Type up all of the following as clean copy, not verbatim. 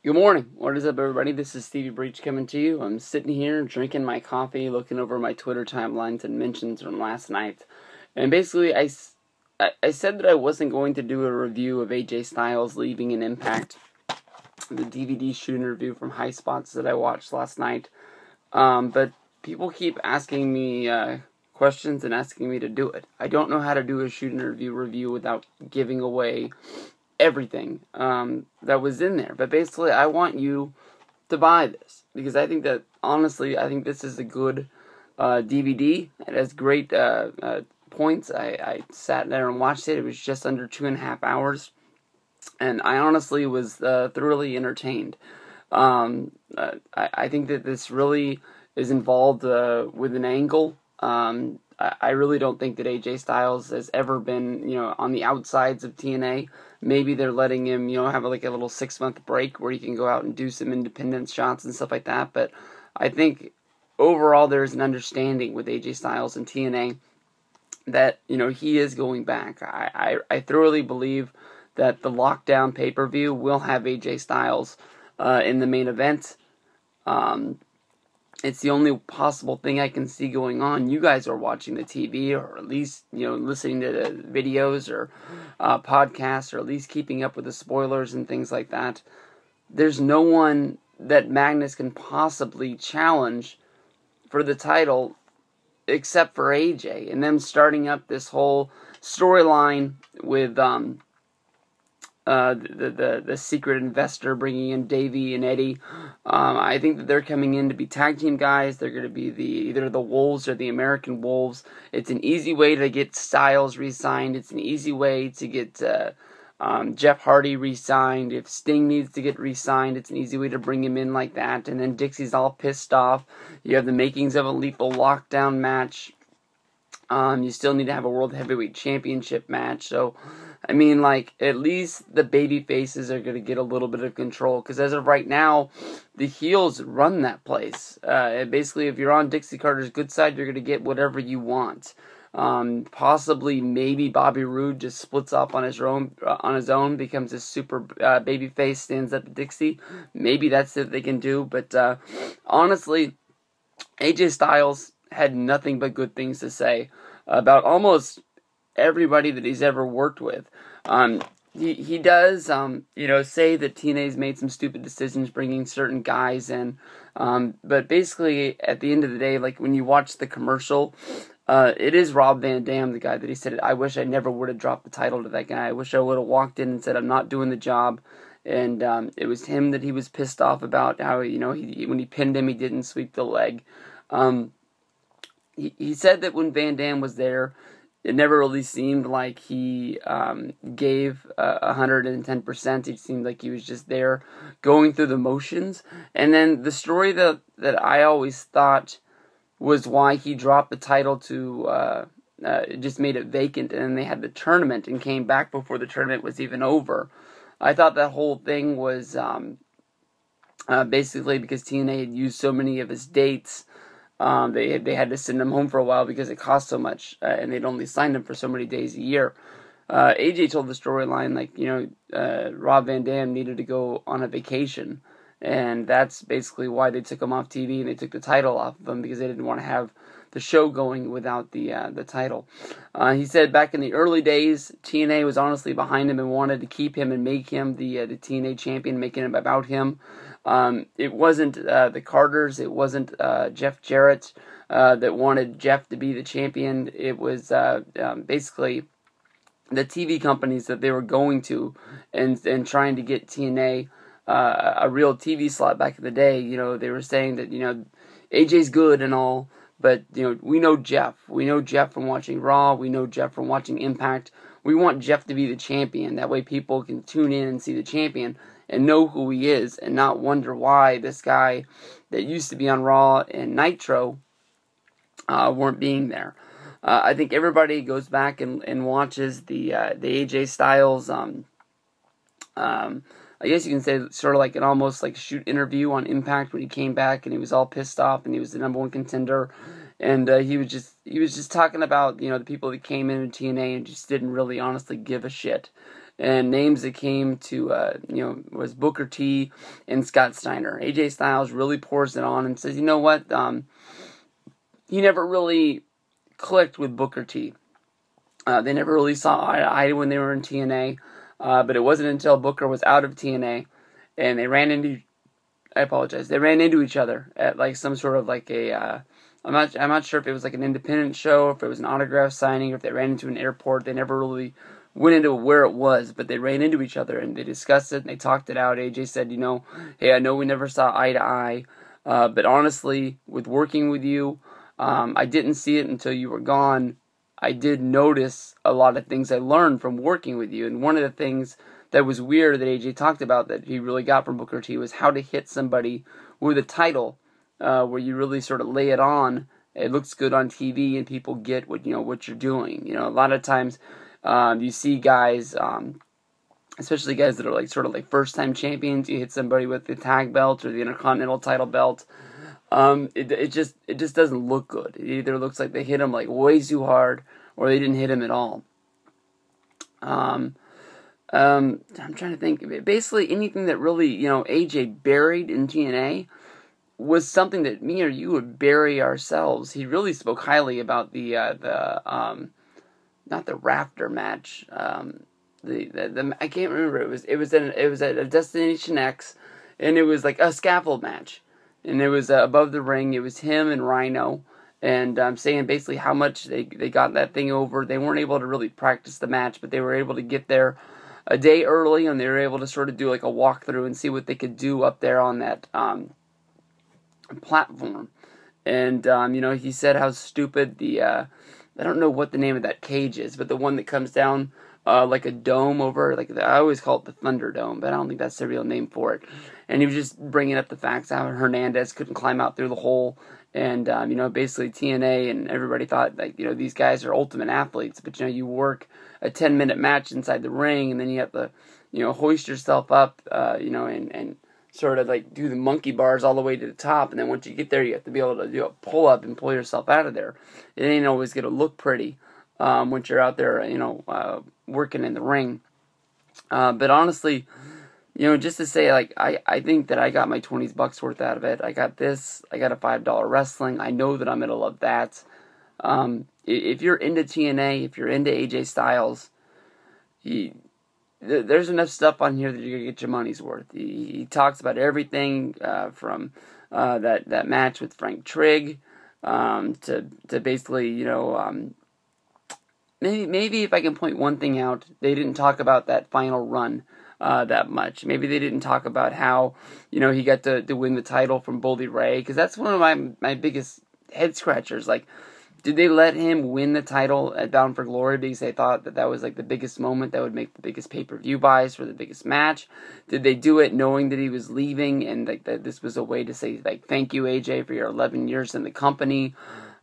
Good morning. What is up, everybody? This is Stevie Breach coming to you. I'm sitting here drinking my coffee, looking over my Twitter timelines and mentions from last night. And basically, I said that I wasn't going to do a review of AJ Styles leaving an Impact, the DVD shoot review from High Spots that I watched last night. But people keep asking me questions and asking me to do it. I don't know how to do a shoot review without giving away everything that was in there. But basically, I want you to buy this because I think that, honestly, I think this is a good DVD. It has great points. I sat there and watched it. It was just under 2.5 hours, and I honestly was thoroughly entertained. I think that this really is involved with an angle. I really don't think that AJ Styles has ever been, on the outsides of TNA. Maybe they're letting him, have like a little 6-month break where he can go out and do some independent shots and stuff like that. But I think overall there's an understanding with AJ Styles and TNA that, he is going back. I thoroughly believe that the Lockdown pay-per-view will have AJ Styles in the main event. It's the only possible thing I can see going on. You guys are watching the TV, or at least, listening to the videos or podcasts, or at least keeping up with the spoilers and things like that. There's no one that Magnus can possibly challenge for the title except for AJ, and them starting up this whole storyline with the secret investor bringing in Davey and Eddie. I think that they're coming in to be tag team guys. They're going to be either the Wolves or the American Wolves. It's an easy way to get Styles re-signed. It's an easy way to get Jeff Hardy re-signed. If Sting needs to get re-signed, it's an easy way to bring him in like that. And then Dixie's all pissed off. You have the makings of a lethal lockdown match. You still need to have a World Heavyweight Championship match. So, I mean, at least the baby faces are going to get a little bit of control. Because as of right now, the heels run that place. Basically, if you're on Dixie Carter's good side, you're going to get whatever you want. Possibly, maybe Bobby Roode just splits off on his own, becomes a super baby face, stands up to Dixie. Maybe that's what they can do. But honestly, AJ Styles had nothing but good things to say about almost everybody that he's ever worked with. He does, say that TNA's made some stupid decisions bringing certain guys in. But basically, at the end of the day, when you watch the commercial, it is Rob Van Dam, the guy that he said, I wish I never would have dropped the title to that guy. I wish I would have walked in and said, I'm not doing the job. And it was him that he was pissed off about, how, when he pinned him, he didn't sweep the leg. He said that when Van Dam was there, it never really seemed like he gave 110%. It seemed like he was just there going through the motions. And then the story that I always thought was why he dropped the title to just made it vacant, and then they had the tournament and came back before the tournament was even over. I thought that whole thing was basically because TNA had used so many of his dates. They had to send him home for a while because it cost so much, and they'd only signed him for so many days a year. AJ told the storyline, Rob Van Dam needed to go on a vacation, and that's basically why they took him off TV and they took the title off of him, because they didn't want to have the show going without the title. He said back in the early days, TNA was honestly behind him and wanted to keep him and make him the TNA champion, making it about him. It wasn't the Carters, it wasn't Jeff Jarrett that wanted Jeff to be the champion. It was basically the TV companies that they were going to and trying to get TNA a real TV slot back in the day. They were saying that, AJ's good and all, but, we know Jeff. We know Jeff from watching Raw. We know Jeff from watching Impact. We want Jeff to be the champion. That way people can tune in and see the champion and know who he is and not wonder why this guy that used to be on Raw and Nitro weren't being there. I think everybody goes back and watches the AJ Styles, I guess you can say sort of like an almost like shoot interview on Impact when he came back and he was all pissed off and he was the number one contender. And he was just talking about, the people that came in TNA and just didn't really honestly give a shit. and names that came to, was Booker T and Scott Steiner. AJ Styles really pours it on and says, you know what, he never really clicked with Booker T. They never really saw eye to eye when they were in TNA, but it wasn't until Booker was out of TNA and they ran into each other at like some sort of like a, I'm not sure if it was like an independent show, if it was an autograph signing, or if they ran into an airport. They never really went into where it was, but they ran into each other and they discussed it and they talked it out. AJ said, hey, I know we never saw eye to eye, but honestly, with working with you, I didn't see it until you were gone. I did notice a lot of things I learned from working with you. And one of the things that was weird that AJ talked about that he really got from Booker T was how to hit somebody with a title, where you really sort of lay it on. It looks good on TV and people get what you're doing. A lot of times you see guys, especially guys that are like sort of like first time champions, you hit somebody with the tag belt or the Intercontinental title belt. It just doesn't look good. It either looks like they hit him like way too hard, or they didn't hit him at all. I'm trying to think. Basically, anything that really AJ buried in TNA was something that me or you would bury ourselves. He really spoke highly about the not the rafter match. The I can't remember. It was at a Destination X, and it was like a scaffold match. And it was above the ring. It was him and Rhino. And I'm saying basically how much they got that thing over. They weren't able to really practice the match, but they were able to get there a day early, and they were able to sort of do like a walkthrough and see what they could do up there on that platform. And, he said how stupid I don't know what the name of that cage is, but the one that comes down like a dome over, like I always call it the Thunderdome, but I don't think that's the real name for it. And he was just bringing up the facts how Hernandez couldn't climb out through the hole, and basically TNA and everybody thought like these guys are ultimate athletes, but you work a 10-minute match inside the ring, and then you have to hoist yourself up, and sort of like do the monkey bars all the way to the top, and then once you get there, you have to be able to do a pull up and pull yourself out of there. It ain't always gonna look pretty once you're out there, working in the ring. But honestly, just to say, like, I think that I got my $20 worth out of it. I got this. I got a $5 wrestling. I know that I'm gonna love that. If you're into TNA, if you're into AJ Styles, there's enough stuff on here that you're gonna get your money's worth. He talks about everything from that match with Frank Trigg to basically maybe if I can point one thing out, they didn't talk about that final run that much. Maybe they didn't talk about how he got to win the title from Bully Ray, because that's one of my biggest head scratchers. Like, did they let him win the title at Bound for Glory because they thought that was like the biggest moment that would make the biggest pay-per-view buys for the biggest match? Did they do it knowing that he was leaving and like that this was a way to say like thank you AJ for your 11 years in the company?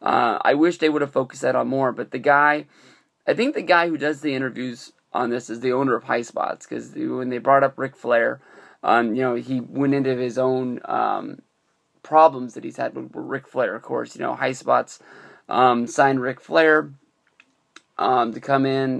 I wish they would have focused that on more, but I think the guy who does the interviews on this is the owner of High Spots, because when they brought up Ric Flair, he went into his own problems that he's had with Ric Flair. Of course, High Spots signed Ric Flair to come in,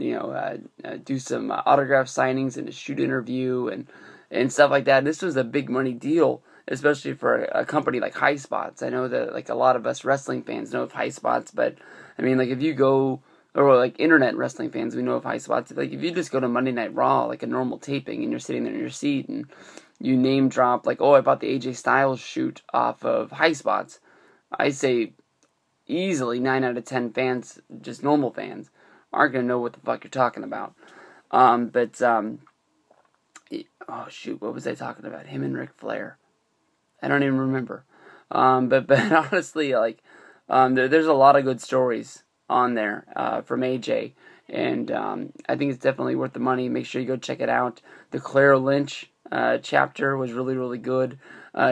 do some autograph signings and a shoot interview and stuff like that. This was a big money deal, especially for a company like High Spots. I know that like a lot of us wrestling fans know of High Spots, but I mean, like if you go, or like internet wrestling fans, we know of High Spots. Like if you just go to Monday Night Raw, like a normal taping, and you're sitting there in your seat and you name drop like, oh, I bought the AJ Styles shoot off of High Spots, I say easily 9 out of 10 fans, just normal fans, aren't going to know what the fuck you're talking about. Oh shoot, what was I talking about? Him and Ric Flair. I don't even remember. But honestly, like, there's a lot of good stories on there from AJ, and I think it's definitely worth the money. Make sure you go check it out. The Claire Lynch chapter was really, really good.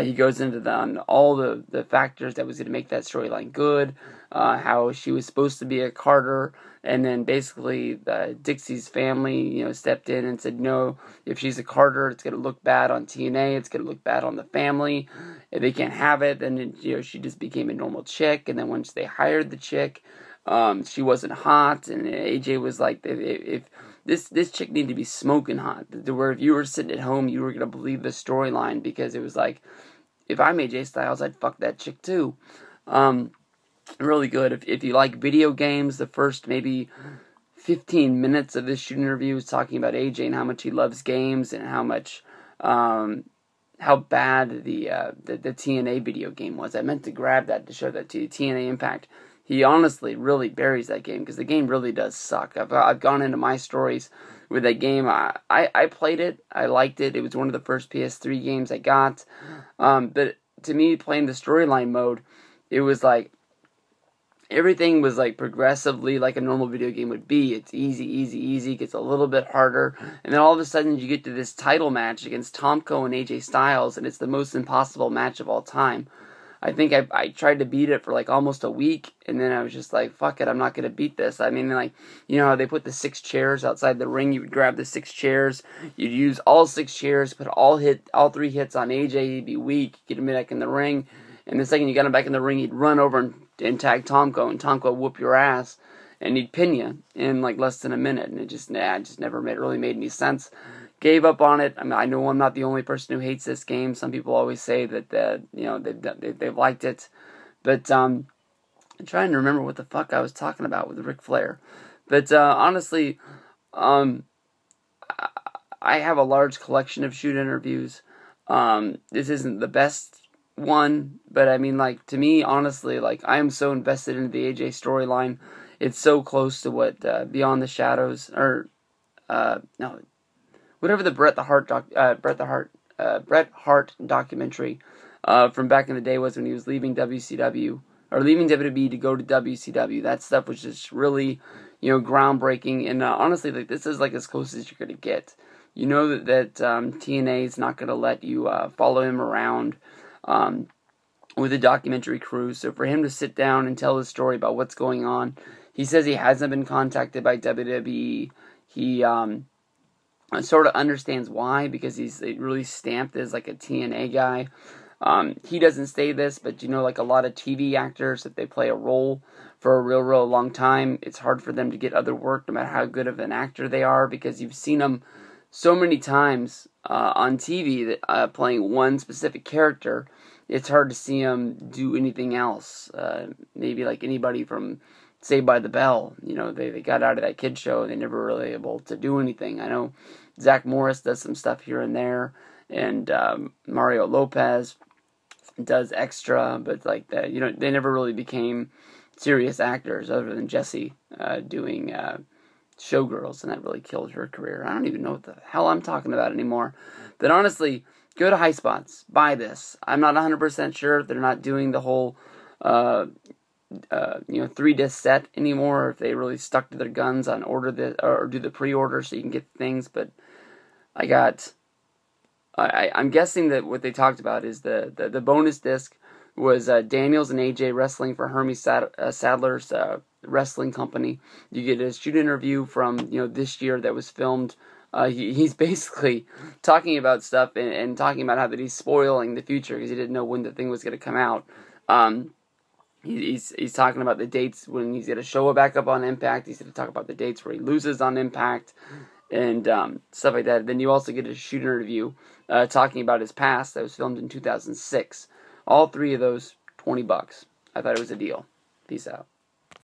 He goes into all the factors that was going to make that storyline good, how she was supposed to be a Carter, and then basically Dixie's family, stepped in and said, no, if she's a Carter, it's going to look bad on TNA, it's going to look bad on the family, if they can't have it, then, she just became a normal chick, and then once they hired the chick, she wasn't hot, and AJ was like, if this chick needed to be smoking hot, to where if you were sitting at home, you were gonna believe the storyline, because it was like, if I'm AJ Styles, I'd fuck that chick too. Really good. If you like video games, the first maybe 15 minutes of this shoot interview is talking about AJ and how much he loves games, and how much how bad the TNA video game was. I meant to grab that to show that to you. TNA Impact. He honestly really buries that game, because the game really does suck. I've gone into my stories with that game. I played it. I liked it. It was one of the first PS3 games I got. But to me, playing the storyline mode, it was like, everything was like progressively like a normal video game would be. It's easy, gets a little bit harder, and then all of a sudden you get to this title match against Tomko and AJ Styles, and it's the most impossible match of all time. I think I tried to beat it for like almost a week, and then I was just like, fuck it, I'm not going to beat this. I mean, like, you know how they put the 6 chairs outside the ring? You would grab the 6 chairs, you'd use all 6 chairs, put all 3 hits on AJ, he'd be weak, get him back in the ring, and the second you got him back in the ring, he'd run over and tag Tomko, and Tomko would whoop your ass, and he'd pin you in like less than a minute, and it just never really made any sense. Gave up on it. I mean, I know I'm not the only person who hates this game. Some people always say that they've liked it, but I'm trying to remember what the fuck I was talking about with Ric Flair. But honestly, I have a large collection of shoot interviews. This isn't the best one, but I mean, like, to me, honestly, like, I am so invested in the AJ storyline. It's so close to what Beyond the Shadows, or no, whatever the Bret Hart documentary from back in the day was, when he was leaving WCW, or leaving WWE to go to WCW. That stuff was just really, groundbreaking. And honestly, like, this is like as close as you're gonna get. You know that TNA is not gonna let you follow him around with a documentary crew. So for him to sit down and tell his story about what's going on, he says he hasn't been contacted by WWE. He sort of understands why, because he's really stamped as like a TNA guy. He doesn't say this, but like a lot of TV actors, if they play a role for a real long time, it's hard for them to get other work, no matter how good of an actor they are, because you've seen them so many times on TV that playing one specific character. It's hard to see them do anything else. Maybe like anybody from Saved by the Bell. They got out of that kid show and they never really able to do anything. I know Zach Morris does some stuff here and there, and Mario Lopez does extra, but like that, they never really became serious actors, other than Jessie doing Showgirls, and that really killed her career. I don't even know what the hell I'm talking about anymore. But honestly, go to High Spots, buy this. I'm not 100% sure if they're not doing the whole 3-disc set anymore, or if they really stuck to their guns on or do the pre-order so you can get things. But I'm guessing that what they talked about is the bonus disc was Daniels and AJ wrestling for Hermie Sadler's wrestling company. You get a shoot interview from this year that was filmed. He's basically talking about stuff and talking about how that he's spoiling the future because he didn't know when the thing was going to come out. He's talking about the dates when he's going to show back up on Impact. He's going to talk about the dates where he loses on Impact and stuff like that. Then you also get a shoot interview talking about his past that was filmed in 2006. All 3 of those, $20. I thought it was a deal. Peace out.